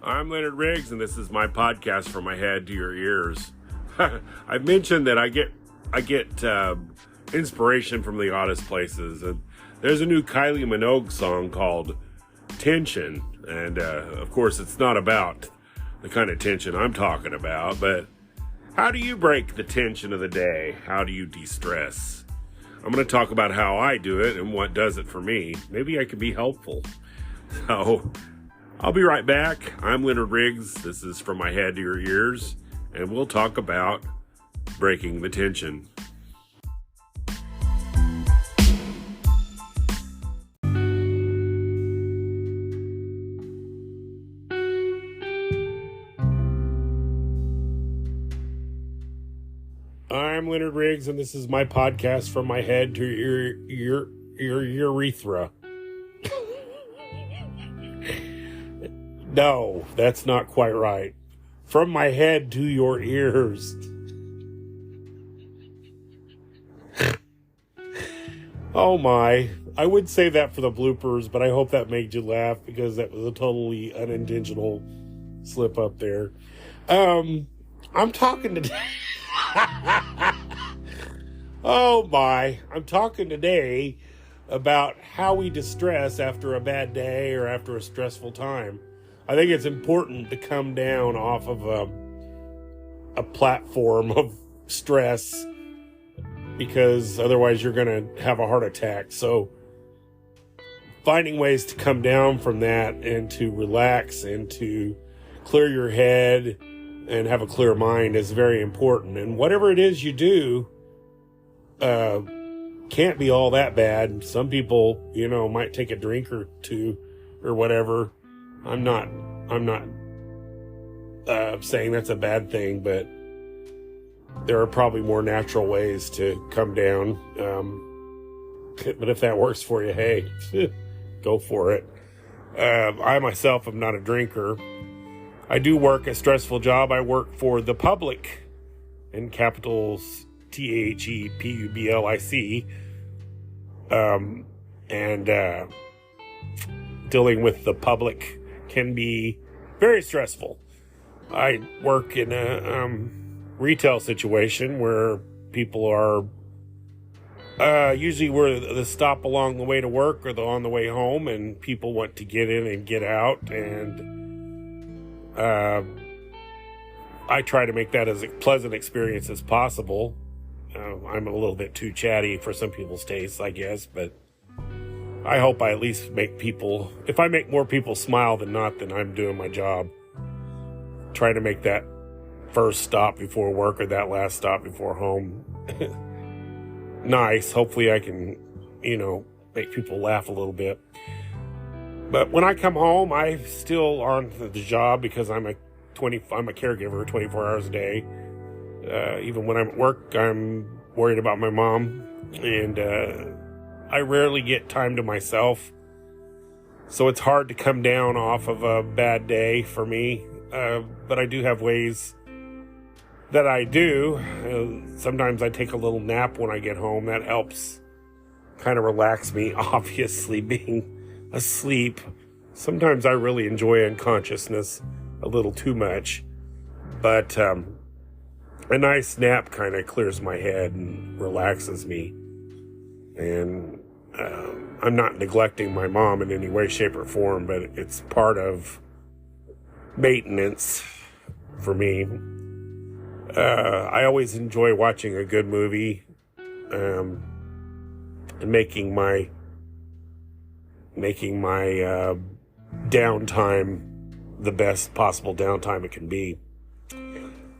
I'm Leonard Riggs, and this is my podcast from my head to your ears. I've mentioned that I get inspiration from the oddest places, and there's a new Kylie Minogue song called Tension, and of course it's not about the kind of tension I'm talking about, but how do you break the tension of the day? How do you de-stress? I'm going to talk about how I do it and what does it for me. Maybe I can be helpful. So I'll be right back. I'm Leonard Riggs. This is From My Head to Your Ears, and we'll talk about breaking the tension. I'm Leonard Riggs, and this is my podcast From My Head to your urethra. No, that's not quite right. From my head to your ears. Oh my. I would say that for the bloopers, but I hope that made you laugh because that was a totally unintentional slip up there. I'm talking today. Oh my. I'm talking today about how we distress after a bad day or after a stressful time. I think it's important to come down off of a platform of stress because otherwise you're going to have a heart attack. So finding ways to come down from that and to relax and to clear your head and have a clear mind is very important. And whatever it is you do can't be all that bad. Some people, might take a drink or two or whatever. I'm not saying that's a bad thing, but there are probably more natural ways to come down. But if that works for you, hey, go for it. I myself am not a drinker. I do work a stressful job. I work for the public, in capitals THEPUBLIC, and dealing with the public can be very stressful. I work in a retail situation where people are usually we're the stop along the way to work or on the way home, and people want to get in and get out, and I try to make that as a pleasant experience as possible. I'm a little bit too chatty for some people's tastes, I guess, but I hope I at least if I make more people smile than not, then I'm doing my job. Try to make that first stop before work or that last stop before home nice. Hopefully I can, make people laugh a little bit. But when I come home, I'm still on the job because I'm a caregiver 24 hours a day. Even when I'm at work, I'm worried about my mom, and I rarely get time to myself, so it's hard to come down off of a bad day for me, but I do have ways that I do. Sometimes I take a little nap when I get home. That helps kind of relax me. Obviously, being asleep, sometimes I really enjoy unconsciousness a little too much, but a nice nap kind of clears my head and relaxes me. And I'm not neglecting my mom in any way, shape, or form, but it's part of maintenance for me. I always enjoy watching a good movie and making my downtime the best possible downtime it can be.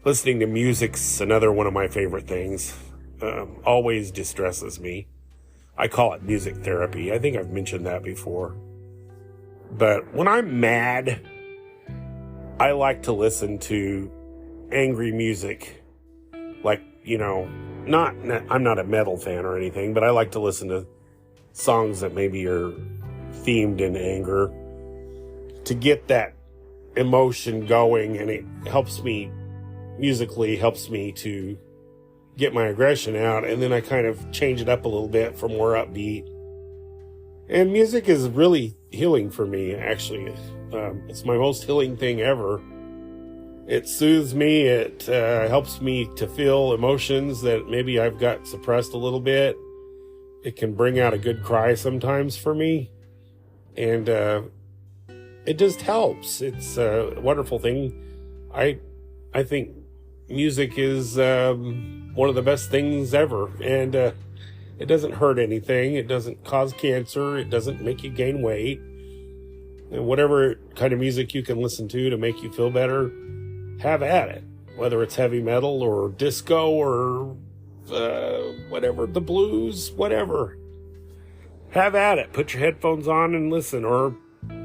Listening to music's another one of my favorite things. Always distresses me. I call it music therapy. I think I've mentioned that before. But when I'm mad, I like to listen to angry music. Like, I'm not a metal fan or anything, but I like to listen to songs that maybe are themed in anger to get that emotion going, and it musically helps me to get my aggression out, and then I kind of change it up a little bit for more upbeat. And music is really healing for me, actually. It's my most healing thing ever. It soothes me. It helps me to feel emotions that maybe I've got suppressed a little bit. It can bring out a good cry sometimes for me. And it just helps. It's a wonderful thing. I think music is one of the best things ever. And it doesn't hurt anything. It doesn't cause cancer. It doesn't make you gain weight. And whatever kind of music you can listen to make you feel better, have at it. Whether it's heavy metal or disco or whatever, the blues, whatever. Have at it. Put your headphones on and listen, or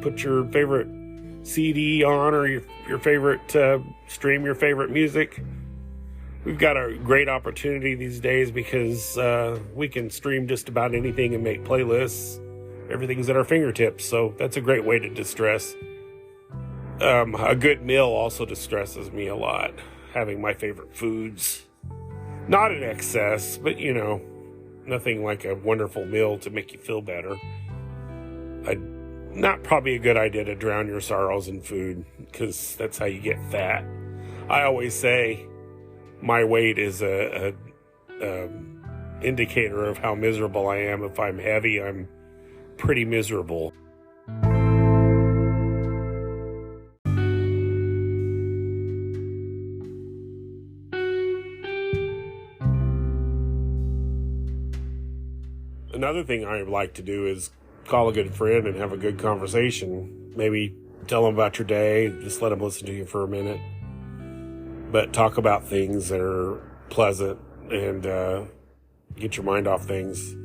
put your favorite CD on, or your favorite, stream your favorite music. We've got a great opportunity these days because we can stream just about anything and make playlists. Everything's at our fingertips, so that's a great way to distress. A good meal also distresses me a lot. Having my favorite foods. Not in excess, but nothing like a wonderful meal to make you feel better. Not probably a good idea to drown your sorrows in food, because that's how you get fat. I always say my weight is a indicator of how miserable I am. If I'm heavy, I'm pretty miserable. Another thing I like to do is call a good friend and have a good conversation. Maybe tell them about your day, just let them listen to you for a minute. But talk about things that are pleasant and get your mind off things.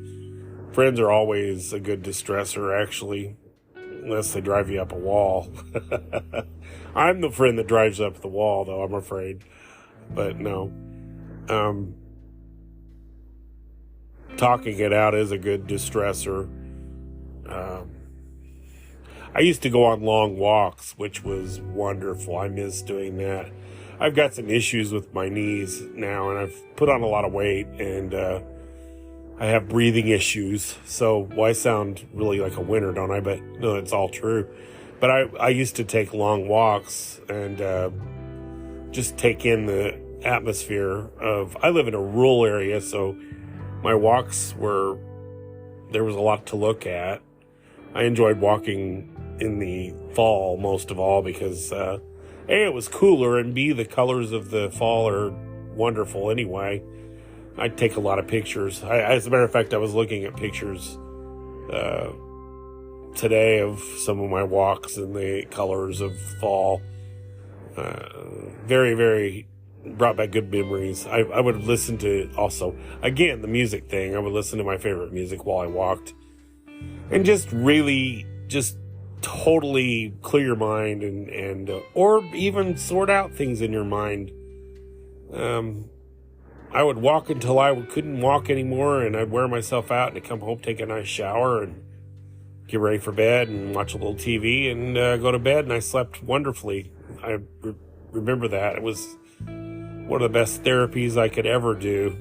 Friends are always a good distressor, actually, unless they drive you up a wall. I'm the friend that drives up the wall, though, I'm afraid. But no. Talking it out is a good distressor. I used to go on long walks, which was wonderful. I miss doing that. I've got some issues with my knees now, and I've put on a lot of weight, and I have breathing issues. So, I sound really like a winner, don't I? But no, it's all true. But I used to take long walks and just take in the atmosphere of... I live in a rural area, so my walks there was a lot to look at. I enjoyed walking in the fall most of all because A, it was cooler, and B, the colors of the fall are wonderful anyway. I take a lot of pictures. As a matter of fact, I was looking at pictures today of some of my walks and the colors of fall. Very, very brought back good memories. I would listen to also, again, the music thing. I would listen to my favorite music while I walked. And just really, just totally clear your mind and or even sort out things in your mind. I would walk until I couldn't walk anymore, and I'd wear myself out and I'd come home, take a nice shower, and get ready for bed and watch a little TV and go to bed, and I slept wonderfully. I remember that. It was one of the best therapies I could ever do.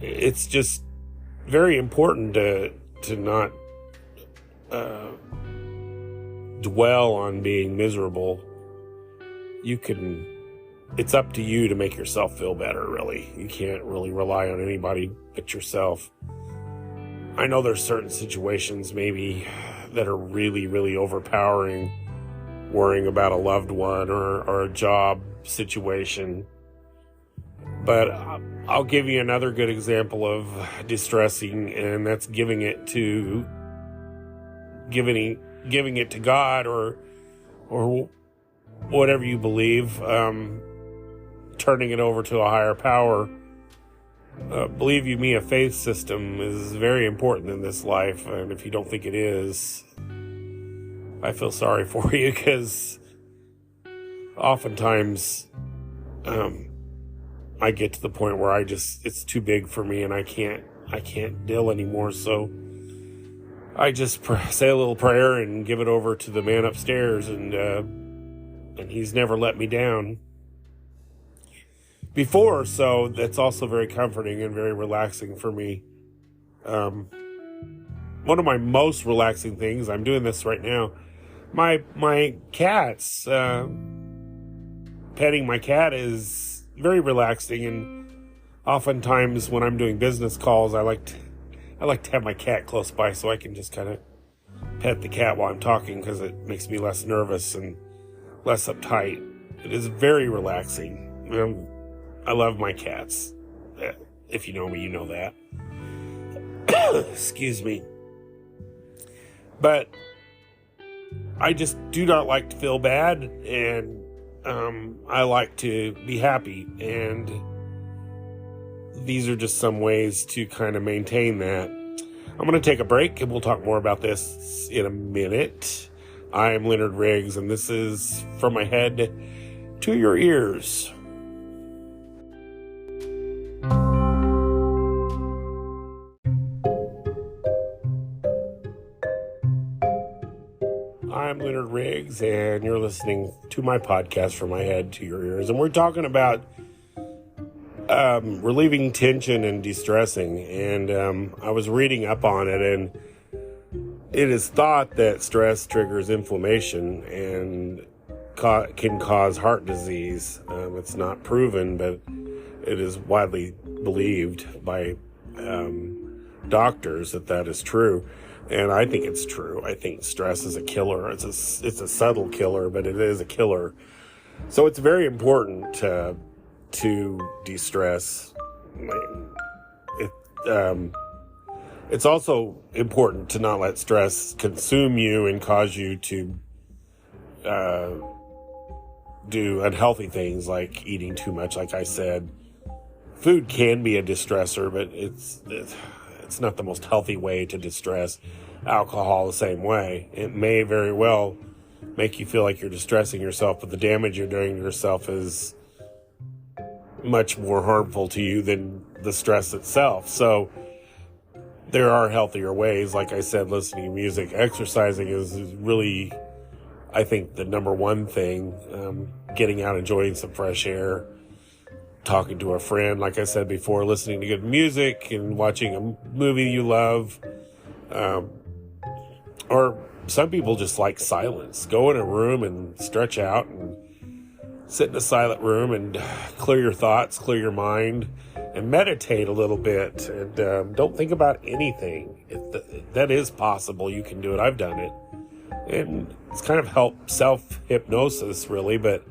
It's just very important to not dwell on being miserable. It's up to you to make yourself feel better, really. You can't really rely on anybody but yourself. I know there's certain situations maybe that are really, really overpowering, worrying about a loved one or a job situation. But I'll give you another good example of distressing, and that's giving it to God or whatever you believe, turning it over to a higher power. Believe you me, a faith system is very important in this life, and if you don't think it is, I feel sorry for you, because oftentimes I get to the point where it's too big for me and I can't deal anymore, so I just say a little prayer and give it over to the man upstairs, and he's never let me down before, so that's also very comforting and very relaxing for me. one of my most relaxing things, I'm doing this right now, my cats, petting my cat is very relaxing, and oftentimes when I'm doing business calls, I like to have my cat close by so I can just kind of pet the cat while I'm talking, because it makes me less nervous and less uptight. It is very relaxing. I love my cats. If you know me, you know that. Excuse me. But I just do not like to feel bad, and I like to be happy, and these are just some ways to kind of maintain that. I'm going to take a break, and we'll talk more about this in a minute. I am Leonard Riggs, and this is From My Head to Your Ears. I'm Leonard Riggs, and you're listening to my podcast, From My Head to Your Ears. And we're talking about relieving tension and de-stressing. And I was reading up on it, and it is thought that stress triggers inflammation and can cause heart disease. It's not proven, but it is widely believed by doctors that is true. And I think it's true. I think stress is a killer. It's a subtle killer, but it is a killer. So it's very important to de-stress. It's also important to not let stress consume you and cause you to do unhealthy things like eating too much. Like I said, food can be a distressor, but it's not the most healthy way to distress. Alcohol the same way. It may very well make you feel like you're distressing yourself, but the damage you're doing to yourself is much more harmful to you than the stress itself. So there are healthier ways. Like I said, listening to music, exercising is really, I think, the number one thing. Getting out, enjoying some fresh air, talking to a friend, like I said before, listening to good music and watching a movie you love. Or some people just like silence. Go in a room and stretch out and sit in a silent room and clear your thoughts, clear your mind, and meditate a little bit. And don't think about anything. That is possible. You can do it. I've done it. And it's kind of self-hypnosis, really, but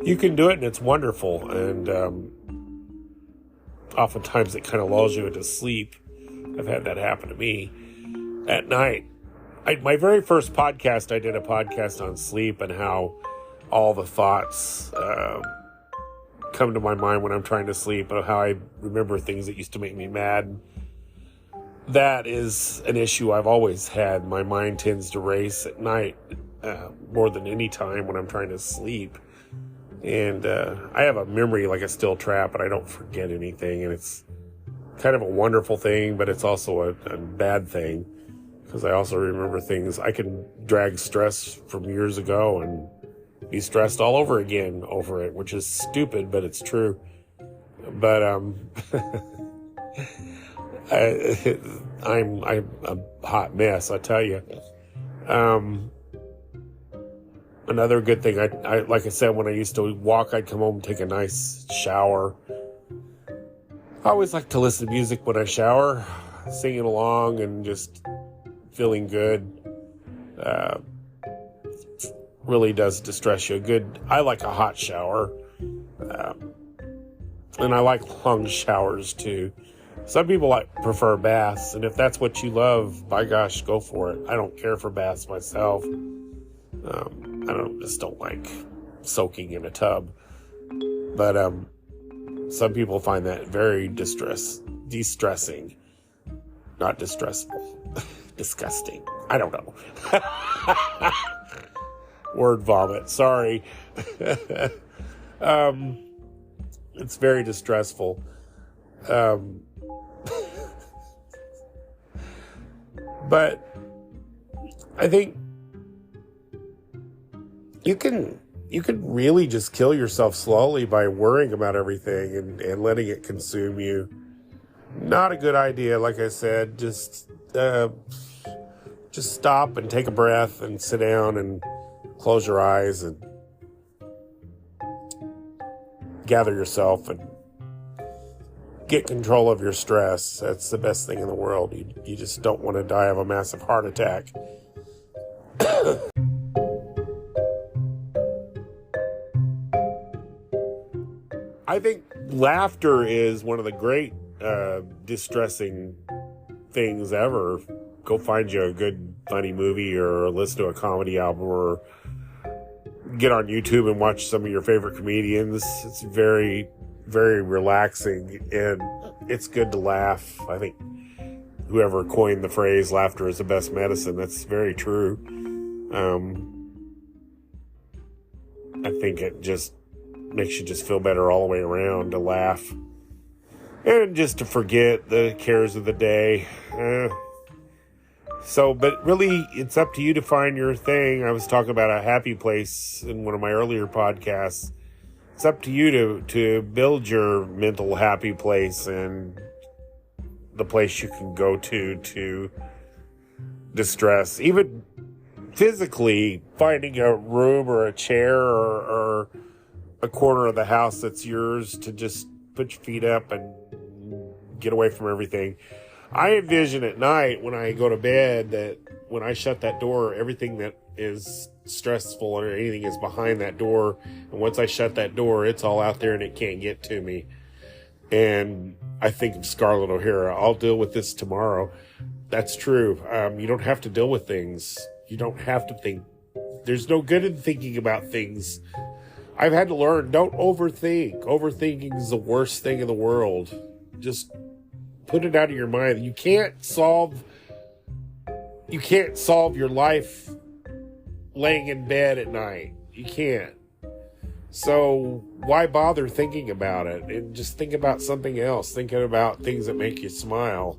you can do it, and it's wonderful. And oftentimes it kind of lulls you into sleep. I've had that happen to me at night. My very first podcast, I did a podcast on sleep and how all the thoughts come to my mind when I'm trying to sleep, and how I remember things that used to make me mad. That is an issue I've always had. My mind tends to race at night more than any time when I'm trying to sleep. And I have a memory like a steel trap, but I don't forget anything. And it's kind of a wonderful thing, but it's also a bad thing, because I also remember things. I can drag stress from years ago and be stressed all over again over it, which is stupid, but it's true. But I'm a hot mess, I tell you. Another good thing, I like I said, when I used to walk, I'd come home and take a nice shower. I always like to listen to music when I shower, singing along and just feeling good. Really does distress you. I like a hot shower. And I like long showers too. Some people prefer baths, and if that's what you love, by gosh, go for it. I don't care for baths myself. I just don't like soaking in a tub. But some people find that very de-stressing. Not distressful. Disgusting. I don't know. Word vomit. Sorry. It's very distressful. But I think you can really just kill yourself slowly by worrying about everything and letting it consume you. Not a good idea, like I said. Just just stop and take a breath and sit down and close your eyes and gather yourself and get control of your stress. That's the best thing in the world. You just don't want to die of a massive heart attack. I think laughter is one of the great distressing things ever. Go find you a good funny movie or listen to a comedy album or get on YouTube and watch some of your favorite comedians. It's very, very relaxing and it's good to laugh. I think whoever coined the phrase laughter is the best medicine, that's very true. I think it just makes you just feel better all the way around to laugh and just to forget the cares of the day. But really, it's up to you to find your thing. I was talking about a happy place in one of my earlier podcasts. It's up to you to build your mental happy place and the place you can go to distress. Even physically, finding a room or a chair or a corner of the house that's yours to just put your feet up and get away from everything. I envision at night when I go to bed that when I shut that door, everything that is stressful or anything is behind that door. And once I shut that door, it's all out there and it can't get to me. And I think of Scarlett O'Hara. I'll deal with this tomorrow. That's true. You don't have to deal with things. You don't have to think. There's no good in thinking about things. I've had to learn, don't overthink. Overthinking is the worst thing in the world. Just put it out of your mind. You can't solve your life laying in bed at night. You can't. So why bother thinking about it? And just think about something else. Thinking about things that make you smile.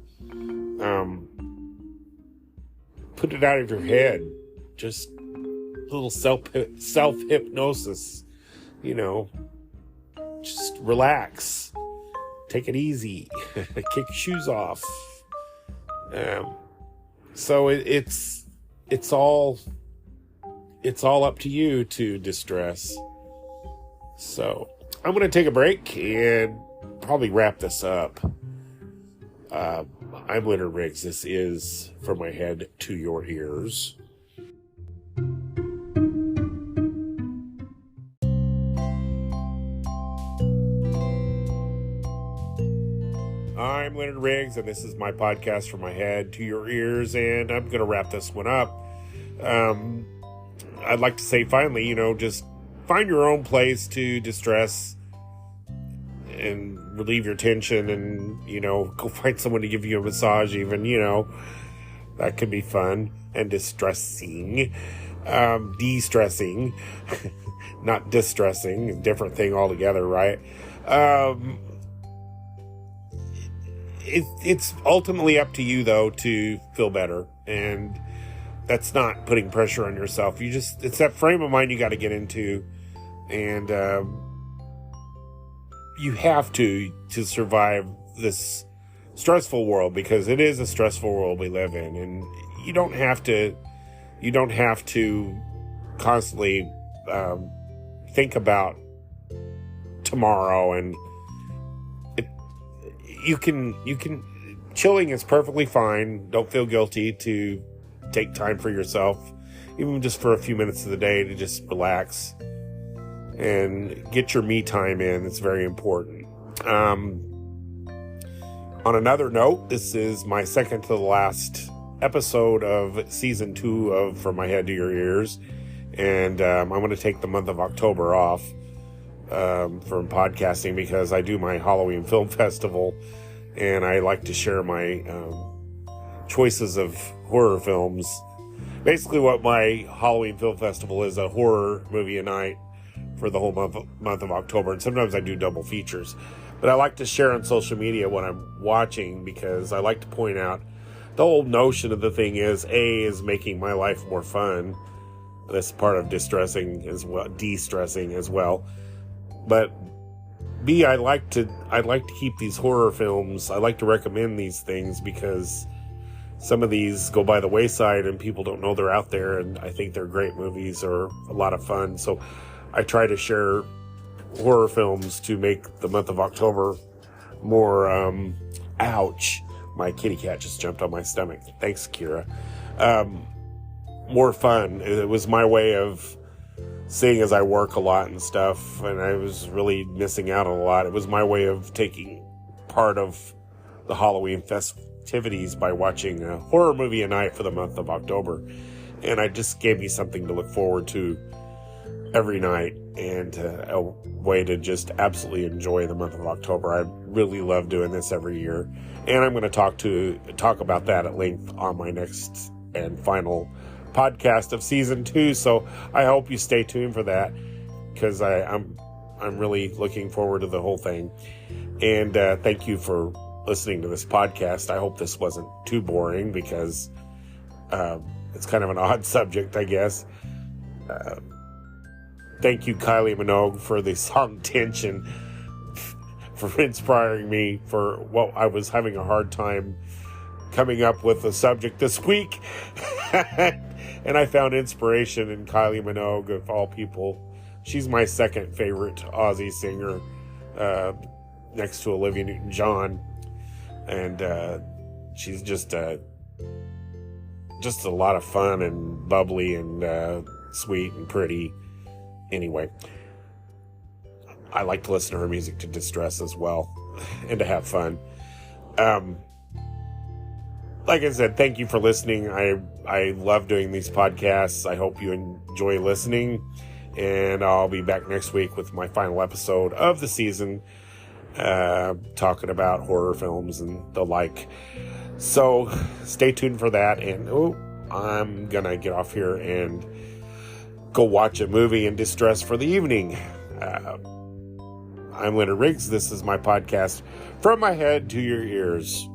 Put it out of your head. Just a little self-hypnosis. Just relax. Take it easy. Kick your shoes off. So it's all up to you to distress. So I'm going to take a break and probably wrap this up. I'm Leonard Riggs. This is From My Head to Your Ears. I'm Leonard Riggs, and this is my podcast From My Head to Your Ears, and I'm going to wrap this one up. I'd like to say finally, just find your own place to distress and relieve your tension and, go find someone to give you a massage even, that could be fun and distressing. De-stressing, not distressing, different thing altogether, right? It's ultimately up to you, though, to feel better. And that's not putting pressure on yourself. It's that frame of mind you got to get into. And you have to survive this stressful world, because it is a stressful world we live in. And you don't have to constantly think about tomorrow. And you can chilling is perfectly fine. Don't feel guilty to take time for yourself, even just for a few minutes of the day, to just relax and get your me time in. It's very important. On another note, this is my second to the last episode of season 2 of From My Head to Your Ears. And I'm going to take the month of October off from podcasting, because I do my Halloween Film Festival, and I like to share my choices of horror films. Basically, what my Halloween Film Festival is, a horror movie a night for the whole month of October, and sometimes I do double features. But I like to share on social media what I'm watching, because I like to point out the whole notion of the thing is making my life more fun. That's part of de-stressing as well. But B, I like to keep these horror films. I like to recommend these things because some of these go by the wayside and people don't know they're out there, and I think they're great movies or a lot of fun. So I try to share horror films to make the month of October more, ouch, my kitty cat just jumped on my stomach. Thanks, Kira. More fun. It was my way of seeing, as I work a lot and stuff, and I was really missing out on a lot. It was my way of taking part of the Halloween festivities by watching a horror movie a night for the month of October. And it just gave me something to look forward to every night, and a way to just absolutely enjoy the month of October. I really love doing this every year, and I'm going to talk about that at length on my next and final podcast of season 2. So I hope you stay tuned for that, because I'm really looking forward to the whole thing. And thank you for listening to this podcast. I hope this wasn't too boring, because it's kind of an odd subject, I guess. Thank you, Kylie Minogue, for the song Tension, for inspiring me for what I was having a hard time coming up with a subject this week. And I found inspiration in Kylie Minogue, of all people. She's my second favorite Aussie singer, next to Olivia Newton-John. And she's just a lot of fun and bubbly and sweet and pretty. Anyway, I like to listen to her music to distress as well, and to have fun. Like I said, thank you for listening. I love doing these podcasts. I hope you enjoy listening, and I'll be back next week with my final episode of the season, talking about horror films and the like. So stay tuned for that. And I'm gonna get off here and go watch a movie in distress for the evening. I'm Leonard Riggs. This is my podcast, From My Head to Your Ears.